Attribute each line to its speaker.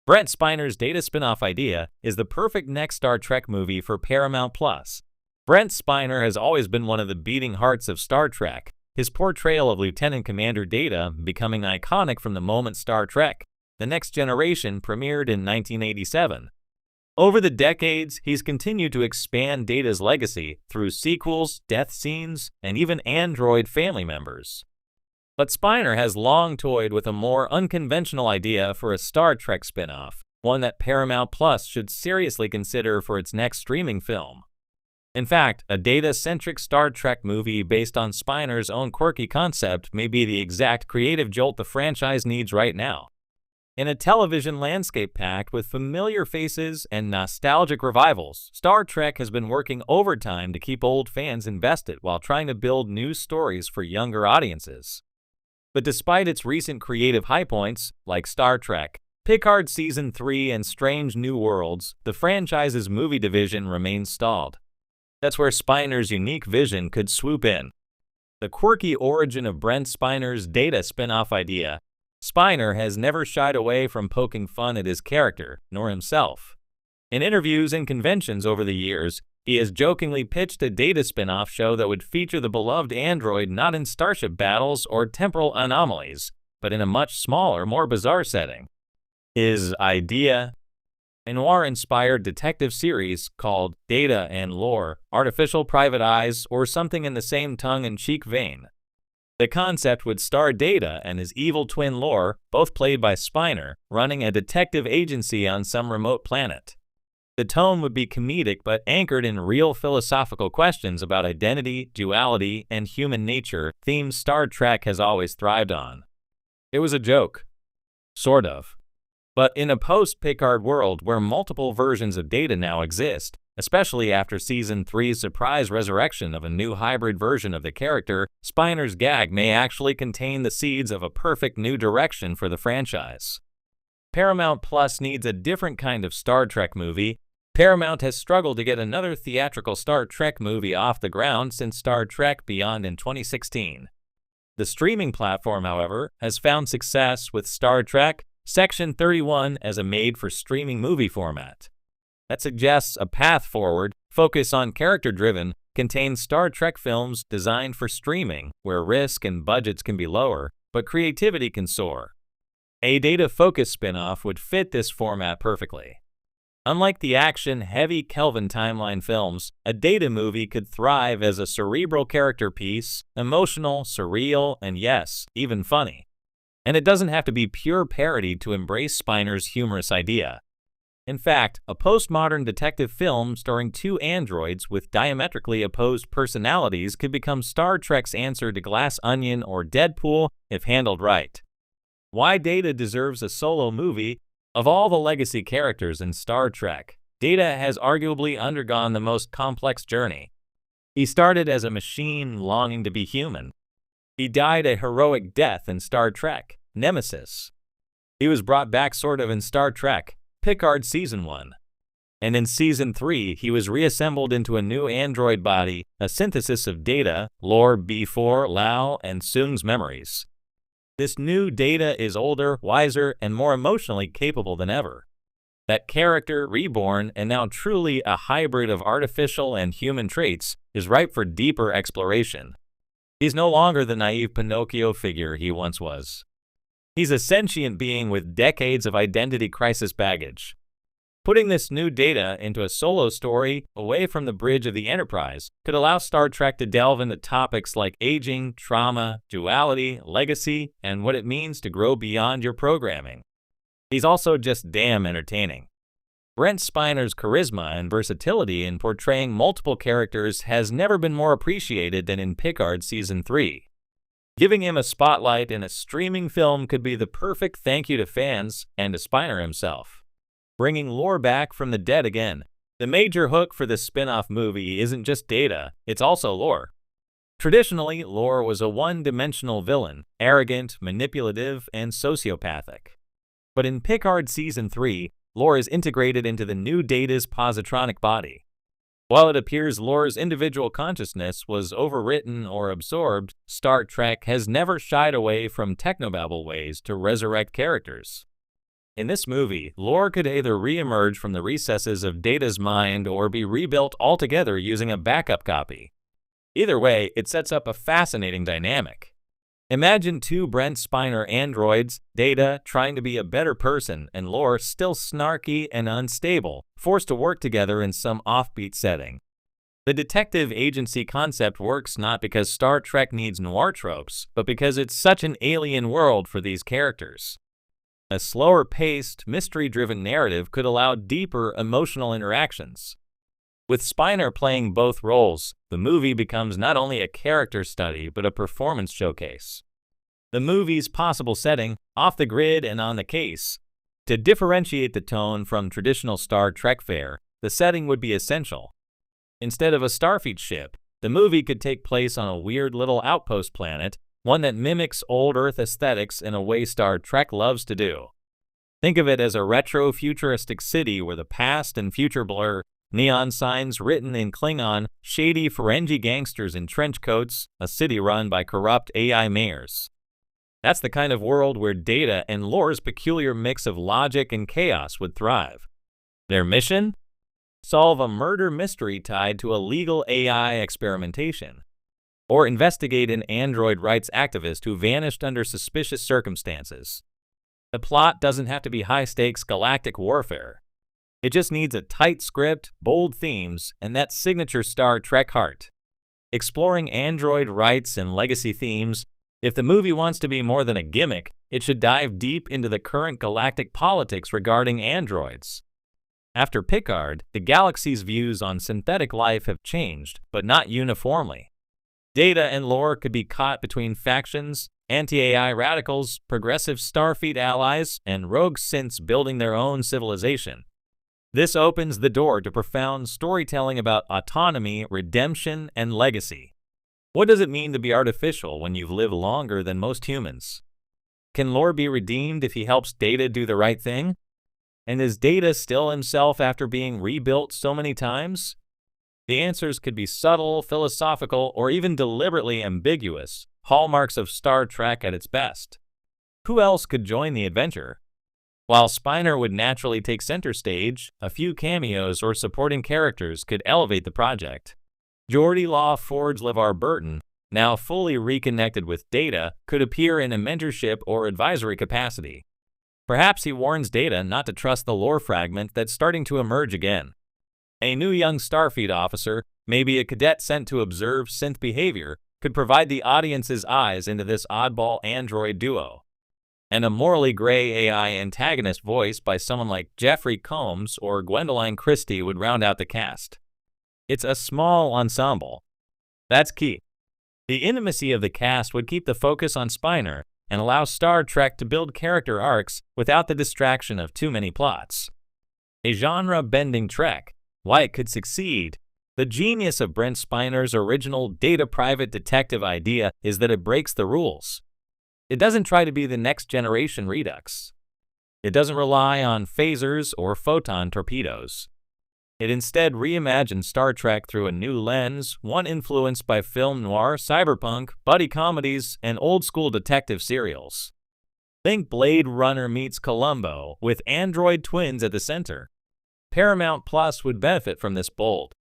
Speaker 1: Brent Spiner's Data spin-off idea is the perfect next Star Trek movie for Paramount+. Brent Spiner has always been one of the beating hearts of Star Trek, his portrayal of Lieutenant Commander Data becoming iconic from the moment Star Trek: The Next Generation premiered in 1987. Over the decades, he's continued to expand Data's legacy through sequels, death scenes, and even android family members. But Spiner has long toyed with a more unconventional idea for a Star Trek spin-off, one that Paramount Plus should seriously consider for its next streaming film. In fact, a Data-centric Star Trek movie based on Spiner's own quirky concept may be the exact creative jolt the franchise needs right now. In a television landscape packed with familiar faces and nostalgic revivals, Star Trek has been working overtime to keep old fans invested while trying to build new stories for younger audiences. But despite its recent creative high points, like Star Trek, Picard Season 3 and Strange New Worlds, the franchise's movie division remains stalled. That's where Spiner's unique vision could swoop in. The quirky origin of Brent Spiner's Data spin-off idea. Spiner has never shied away from poking fun at his character, nor himself. In interviews and conventions over the years, he has jokingly pitched a Data spin-off show that would feature the beloved android not in starship battles or temporal anomalies, but in a much smaller, more bizarre setting. His idea? A noir-inspired detective series called Data and Lore, Artificial Private Eyes, or something in the same tongue-in-cheek vein. The concept would star Data and his evil twin Lore, both played by Spiner, running a detective agency on some remote planet. The tone would be comedic but anchored in real philosophical questions about identity, duality, and human nature, themes Star Trek has always thrived on. It was a joke. Sort of. But in a post-Picard world where multiple versions of Data now exist, especially after Season 3's surprise resurrection of a new hybrid version of the character, Spiner's gag may actually contain the seeds of a perfect new direction for the franchise. Paramount Plus needs a different kind of Star Trek movie. Paramount has struggled to get another theatrical Star Trek movie off the ground since Star Trek Beyond in 2016. The streaming platform, however, has found success with Star Trek Section 31 as a made-for-streaming movie format. That suggests a path forward, focus on character-driven, contains Star Trek films designed for streaming, where risk and budgets can be lower, but creativity can soar. A Data-focused spin-off would fit this format perfectly. Unlike the action-heavy Kelvin timeline films, a Data movie could thrive as a cerebral character piece, emotional, surreal, and yes, even funny. And it doesn't have to be pure parody to embrace Spiner's humorous idea. In fact, a postmodern detective film starring two androids with diametrically opposed personalities could become Star Trek's answer to Glass Onion or Deadpool if handled right. Why Data deserves a solo movie? Of all the legacy characters in Star Trek, Data has arguably undergone the most complex journey. He started as a machine longing to be human. He died a heroic death in Star Trek: Nemesis. He was brought back sort of in Star Trek Picard Season 1. And in Season 3, he was reassembled into a new android body, a synthesis of Data, Lore, B4, Lao, and Soong's memories. This new Data is older, wiser, and more emotionally capable than ever. That character, reborn, and now truly a hybrid of artificial and human traits, is ripe for deeper exploration. He's no longer the naive Pinocchio figure he once was. He's a sentient being with decades of identity crisis baggage. Putting this new Data into a solo story, away from the bridge of the Enterprise, could allow Star Trek to delve into topics like aging, trauma, duality, legacy, and what it means to grow beyond your programming. He's also just damn entertaining. Brent Spiner's charisma and versatility in portraying multiple characters has never been more appreciated than in Picard Season 3. Giving him a spotlight in a streaming film could be the perfect thank you to fans and to Spiner himself. Bringing Lore back from the dead again. The major hook for this spin-off movie isn't just Data, it's also Lore. Traditionally, Lore was a one-dimensional villain, arrogant, manipulative, and sociopathic. But in Picard Season 3, Lore is integrated into the new Data's positronic body. While it appears Lore's individual consciousness was overwritten or absorbed, Star Trek has never shied away from technobabble ways to resurrect characters. In this movie, Lore could either re-emerge from the recesses of Data's mind or be rebuilt altogether using a backup copy. Either way, it sets up a fascinating dynamic. Imagine two Brent Spiner androids, Data trying to be a better person and Lore still snarky and unstable, forced to work together in some offbeat setting. The detective agency concept works not because Star Trek needs noir tropes, but because it's such an alien world for these characters. A slower-paced, mystery-driven narrative could allow deeper emotional interactions. With Spiner playing both roles, the movie becomes not only a character study but a performance showcase. The movie's possible setting, off the grid and on the case. To differentiate the tone from traditional Star Trek fare, the setting would be essential. Instead of a Starfleet ship, the movie could take place on a weird little outpost planet, one that mimics old Earth aesthetics in a way Star Trek loves to do. Think of it as a retro-futuristic city where the past and future blur, neon signs written in Klingon, shady Ferengi gangsters in trench coats, a city run by corrupt AI mayors. That's the kind of world where Data and Lore's peculiar mix of logic and chaos would thrive. Their mission? Solve a murder mystery tied to a legal AI experimentation. Or investigate an android rights activist who vanished under suspicious circumstances. The plot doesn't have to be high-stakes galactic warfare. It just needs a tight script, bold themes, and that signature Star Trek heart. Exploring android rights and legacy themes, if the movie wants to be more than a gimmick, it should dive deep into the current galactic politics regarding androids. After Picard, the galaxy's views on synthetic life have changed, but not uniformly. Data and Lore could be caught between factions, anti-AI radicals, progressive Starfleet allies, and rogue synths building their own civilization. This opens the door to profound storytelling about autonomy, redemption, and legacy. What does it mean to be artificial when you've lived longer than most humans? Can Lore be redeemed if he helps Data do the right thing? And is Data still himself after being rebuilt so many times? The answers could be subtle, philosophical, or even deliberately ambiguous, hallmarks of Star Trek at its best. Who else could join the adventure? While Spiner would naturally take center stage, a few cameos or supporting characters could elevate the project. Geordie Law Ford's LeVar Burton, now fully reconnected with Data, could appear in a mentorship or advisory capacity. Perhaps he warns Data not to trust the lore fragment that's starting to emerge again. A new young Starfleet officer, maybe a cadet sent to observe synth behavior, could provide the audience's eyes into this oddball android duo. And a morally gray AI antagonist voiced by someone like Jeffrey Combs or Gwendoline Christie would round out the cast. It's a small ensemble. That's key. The intimacy of the cast would keep the focus on Spiner and allow Star Trek to build character arcs without the distraction of too many plots. A genre-bending Trek. Why it could succeed. The genius of Brent Spiner's original Data private detective idea is that it breaks the rules. It doesn't try to be the next generation Redux. It doesn't rely on phasers or photon torpedoes. It instead reimagines Star Trek through a new lens, one influenced by film noir, cyberpunk, buddy comedies, and old-school detective serials. Think Blade Runner meets Columbo, with android twins at the center. Paramount Plus would benefit from this bold,